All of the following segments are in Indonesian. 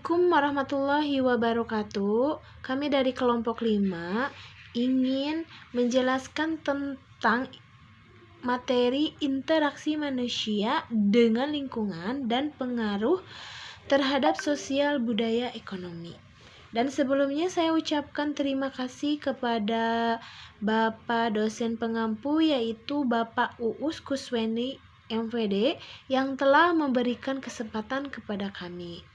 Assalamualaikum warahmatullahi wabarakatuh. Kami dari kelompok 5 ingin menjelaskan tentang materi interaksi manusia dengan lingkungan dan pengaruh terhadap sosial budaya ekonomi. Dan sebelumnya saya ucapkan terima kasih kepada Bapak dosen pengampu yaitu Bapak Uus Kusweni MVD yang telah memberikan kesempatan kepada kami.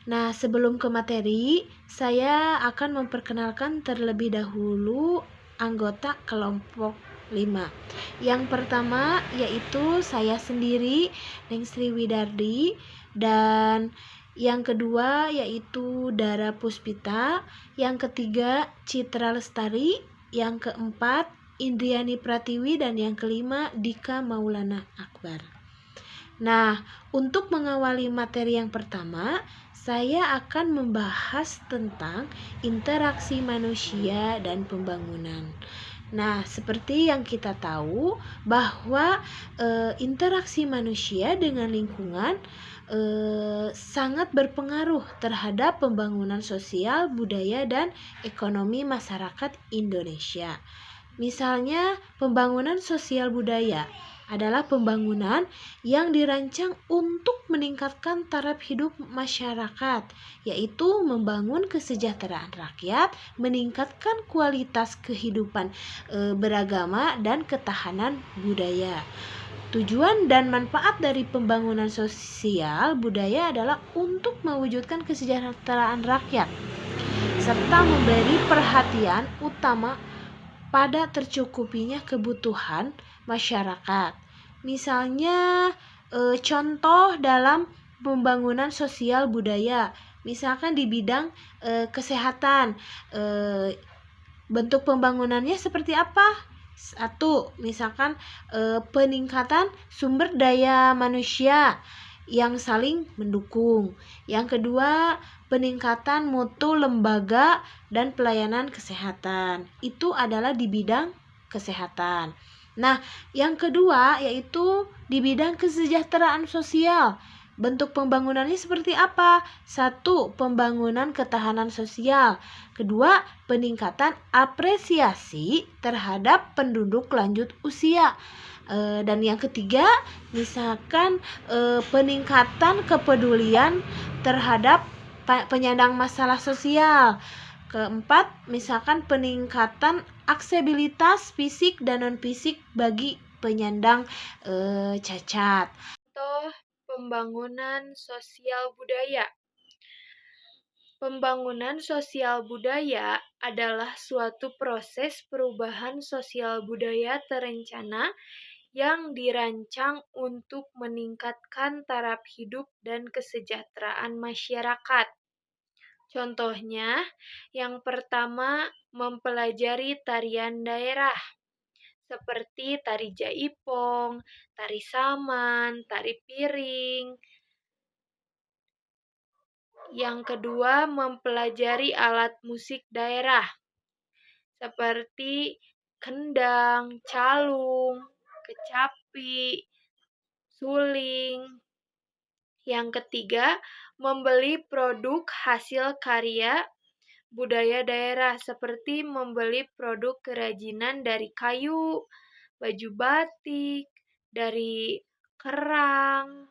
Nah, sebelum ke materi, saya akan memperkenalkan terlebih dahulu anggota kelompok 5. Yang pertama yaitu saya sendiri, Neng Sri Widardi, dan yang kedua yaitu Dara Puspita, yang ketiga Citra Lestari, yang keempat Indriani Pratiwi, dan yang kelima Dika Maulana Akbar. Nah, untuk mengawali materi yang pertama, saya akan membahas tentang interaksi manusia dan pembangunan. Nah, seperti yang kita tahu bahwa interaksi manusia dengan lingkungan sangat berpengaruh terhadap pembangunan sosial, budaya, dan ekonomi masyarakat Indonesia. Misalnya, pembangunan sosial budaya adalah pembangunan yang dirancang untuk meningkatkan taraf hidup masyarakat, yaitu membangun kesejahteraan rakyat, meningkatkan kualitas kehidupan beragama, dan ketahanan budaya. Tujuan dan manfaat dari pembangunan sosial budaya adalah untuk mewujudkan kesejahteraan rakyat, serta memberi perhatian utama pada tercukupinya kebutuhan masyarakat. Misalnya contoh dalam pembangunan sosial budaya, misalkan di bidang kesehatan, bentuk pembangunannya seperti apa? Satu, misalkan peningkatan sumber daya manusia yang saling mendukung. Yang kedua, peningkatan mutu lembaga dan pelayanan kesehatan. Itu adalah di bidang kesehatan. Nah, yang kedua yaitu di bidang kesejahteraan sosial. Bentuk pembangunannya seperti apa? Satu, pembangunan ketahanan sosial. Kedua, peningkatan apresiasi terhadap penduduk lanjut usia. Dan yang ketiga, misalkan peningkatan kepedulian terhadap penyandang masalah sosial. Keempat, misalkan peningkatan aksesibilitas fisik dan non-fisik bagi penyandang cacat. Contoh pembangunan sosial budaya. Pembangunan sosial budaya adalah suatu proses perubahan sosial budaya terencana yang dirancang untuk meningkatkan taraf hidup dan kesejahteraan masyarakat. Contohnya, yang pertama, mempelajari tarian daerah, seperti tari jaipong, tari saman, tari piring. Yang kedua, mempelajari alat musik daerah, seperti kendang, calung, kecapi, suling. Yang ketiga, membeli produk hasil karya budaya daerah, seperti membeli produk kerajinan dari kayu, baju batik, dari kerang.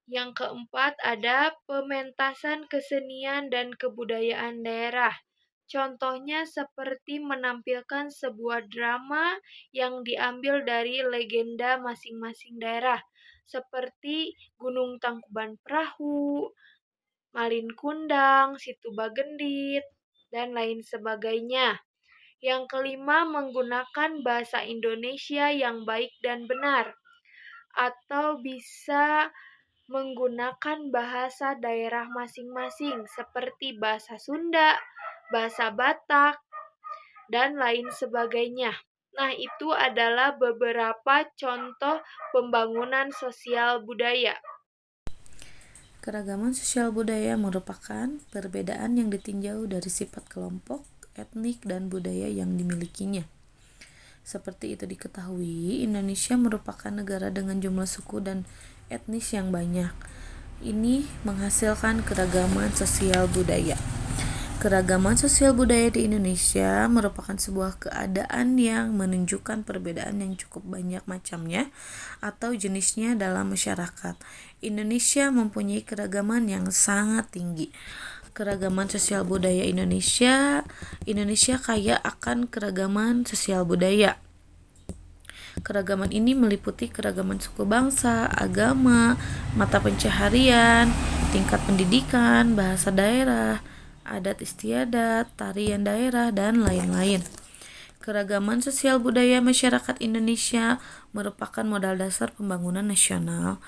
Yang keempat, ada pementasan kesenian dan kebudayaan daerah. Contohnya seperti menampilkan sebuah drama yang diambil dari legenda masing-masing daerah, seperti Gunung Tangkuban Perahu, Malin Kundang, Situ Bagendit, dan lain sebagainya. Yang kelima, menggunakan bahasa Indonesia yang baik dan benar, atau bisa menggunakan bahasa daerah masing-masing seperti bahasa Sunda, bahasa Batak, dan lain sebagainya. Nah, itu adalah beberapa contoh pembangunan sosial budaya. Keragaman sosial budaya merupakan perbedaan yang ditinjau dari sifat kelompok, etnik, dan budaya yang dimilikinya. Seperti itu diketahui, Indonesia merupakan negara dengan jumlah suku dan etnis yang banyak. ini menghasilkan keragaman sosial budaya. Keragaman sosial budaya di Indonesia merupakan sebuah keadaan yang menunjukkan perbedaan yang cukup banyak macamnya atau jenisnya dalam masyarakat. Indonesia mempunyai keragaman yang sangat tinggi. Keragaman sosial budaya Indonesia kaya akan keragaman sosial budaya. Keragaman ini meliputi keragaman suku bangsa, agama, mata pencaharian, tingkat pendidikan, bahasa daerah, adat istiadat, tarian daerah, dan lain-lain. Keragaman sosial budaya masyarakat Indonesia merupakan modal dasar pembangunan nasional.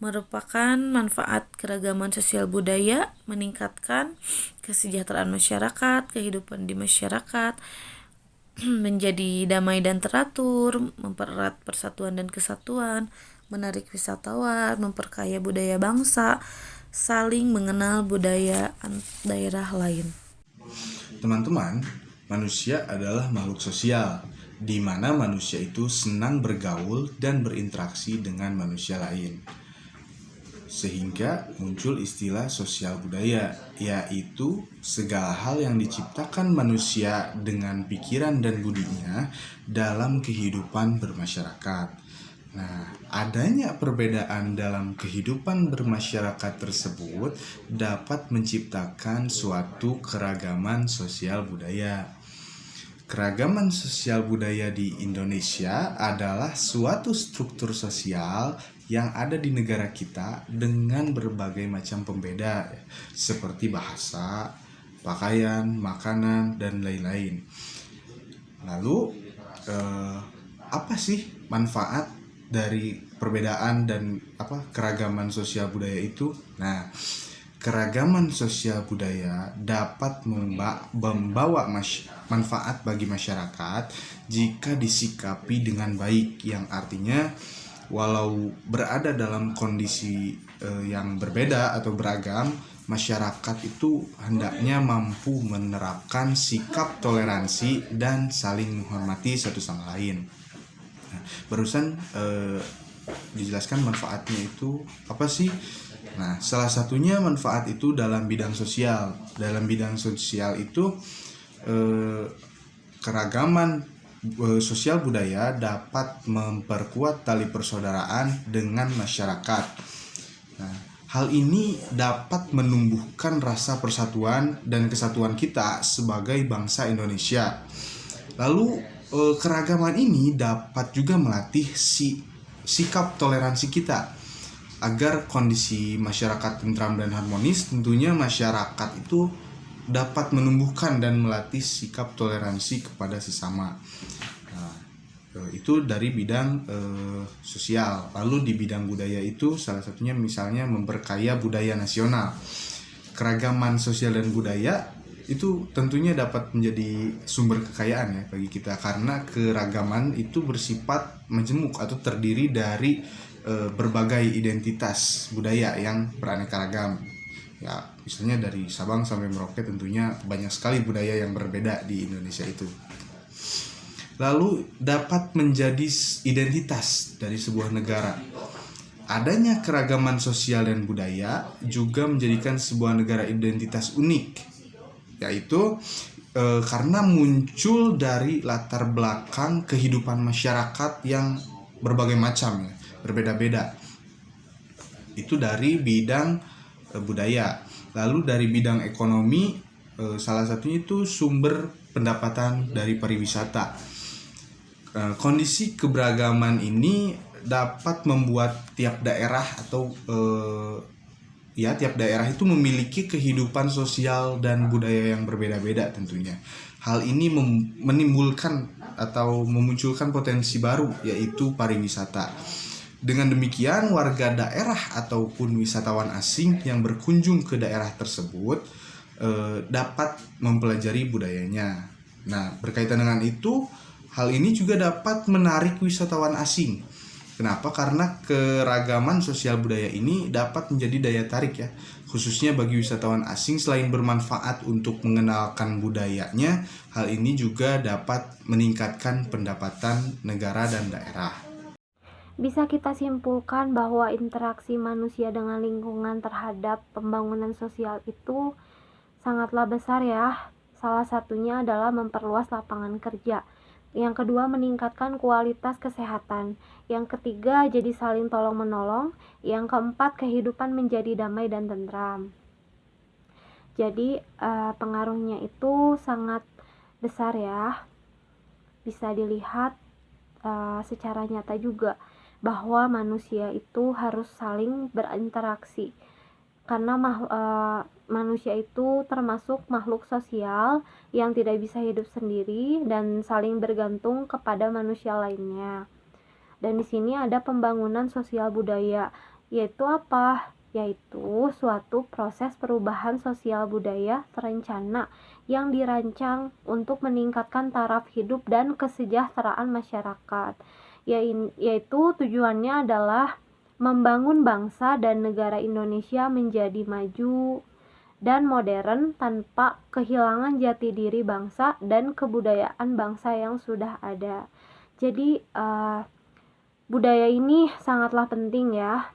Merupakan manfaat keragaman sosial budaya meningkatkan kesejahteraan masyarakat, kehidupan di masyarakat, menjadi damai dan teratur, mempererat persatuan dan kesatuan, menarik wisatawan, memperkaya budaya bangsa, saling mengenal budaya daerah lain. Teman-teman, manusia adalah makhluk sosial, di mana manusia itu senang bergaul dan berinteraksi dengan manusia lain. Sehingga muncul istilah sosial budaya, yaitu segala hal yang diciptakan manusia dengan pikiran dan budinya dalam kehidupan bermasyarakat. Nah, adanya perbedaan dalam kehidupan bermasyarakat tersebut dapat menciptakan suatu keragaman sosial budaya. Keragaman sosial budaya di Indonesia adalah suatu struktur sosial yang ada di negara kita dengan berbagai macam pembeda, seperti bahasa, pakaian, makanan, dan lain-lain. Lalu, apa sih manfaat dari perbedaan dan keragaman sosial budaya itu? Nah, keragaman sosial budaya dapat membawa manfaat bagi masyarakat jika disikapi dengan baik, yang artinya walau berada dalam kondisi yang berbeda atau beragam, masyarakat itu hendaknya mampu menerapkan sikap toleransi dan saling menghormati satu sama lain. Nah, barusan dijelaskan manfaatnya itu apa sih? Nah, salah satunya manfaat itu dalam bidang sosial. Dalam bidang sosial itu keragaman sosial budaya dapat memperkuat tali persaudaraan dengan masyarakat. Nah, hal ini dapat menumbuhkan rasa persatuan dan kesatuan kita sebagai bangsa Indonesia. Lalu keragaman ini dapat juga melatih sikap toleransi kita. Agar kondisi masyarakat tentram dan harmonis, tentunya masyarakat itu dapat menumbuhkan dan melatih sikap toleransi kepada sesama. Nah, itu dari bidang sosial. Lalu di bidang budaya itu salah satunya misalnya memperkaya budaya nasional. Keragaman sosial dan budaya itu tentunya dapat menjadi sumber kekayaan ya bagi kita, karena keragaman itu bersifat majemuk atau terdiri dari berbagai identitas budaya yang beraneka ragam. Ya, misalnya dari Sabang sampai Merauke tentunya banyak sekali budaya yang berbeda di Indonesia itu. Lalu dapat menjadi identitas dari sebuah negara. Adanya keragaman sosial dan budaya juga menjadikan sebuah negara identitas unik, yaitu karena muncul dari latar belakang kehidupan masyarakat yang berbagai macam ya, berbeda-beda. Itu dari bidang budaya. Lalu dari bidang ekonomi, salah satunya itu sumber pendapatan dari pariwisata. Kondisi keberagaman ini dapat membuat tiap daerah atau tiap daerah itu memiliki kehidupan sosial dan budaya yang berbeda-beda tentunya. Hal ini menimbulkan atau memunculkan potensi baru, yaitu pariwisata. Dengan demikian, warga daerah ataupun wisatawan asing yang berkunjung ke daerah tersebut dapat mempelajari budayanya. Nah, berkaitan dengan itu, hal ini juga dapat menarik wisatawan asing. Kenapa? Karena keragaman sosial budaya ini dapat menjadi daya tarik ya, khususnya bagi wisatawan asing. Selain bermanfaat untuk mengenalkan budayanya, hal ini juga dapat meningkatkan pendapatan negara dan daerah. bisa kita simpulkan bahwa interaksi manusia dengan lingkungan terhadap pembangunan sosial itu sangatlah besar ya. Salah satunya adalah memperluas lapangan kerja. Yang kedua, meningkatkan kualitas kesehatan. Yang ketiga, jadi saling tolong-menolong. Yang keempat, kehidupan menjadi damai dan tentram. Jadi, pengaruhnya itu sangat besar ya. Bisa dilihat secara nyata juga bahwa manusia itu harus saling berinteraksi. Karena manusia itu termasuk makhluk sosial yang tidak bisa hidup sendiri dan saling bergantung kepada manusia lainnya. Dan di sini ada pembangunan sosial budaya, yaitu apa? Yaitu suatu proses perubahan sosial budaya terencana yang dirancang untuk meningkatkan taraf hidup dan kesejahteraan masyarakat. Yaitu tujuannya adalah membangun bangsa dan negara Indonesia menjadi maju dan modern tanpa kehilangan jati diri bangsa dan kebudayaan bangsa yang sudah ada. Jadi budaya ini sangatlah penting ya.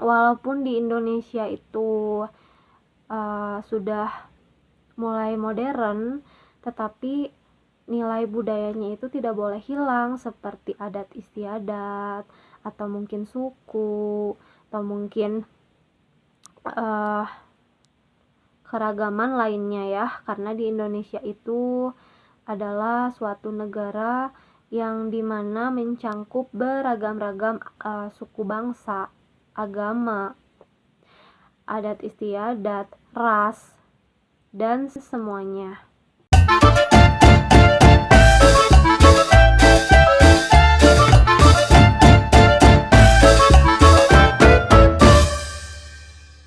Walaupun di Indonesia itu sudah mulai modern, tetapi nilai budayanya itu tidak boleh hilang, seperti adat istiadat, atau mungkin suku, atau mungkin keragaman lainnya ya. Karena di Indonesia itu adalah suatu negara yang dimana mencangkup beragam-ragam suku bangsa, agama, adat istiadat, ras, dan semuanya.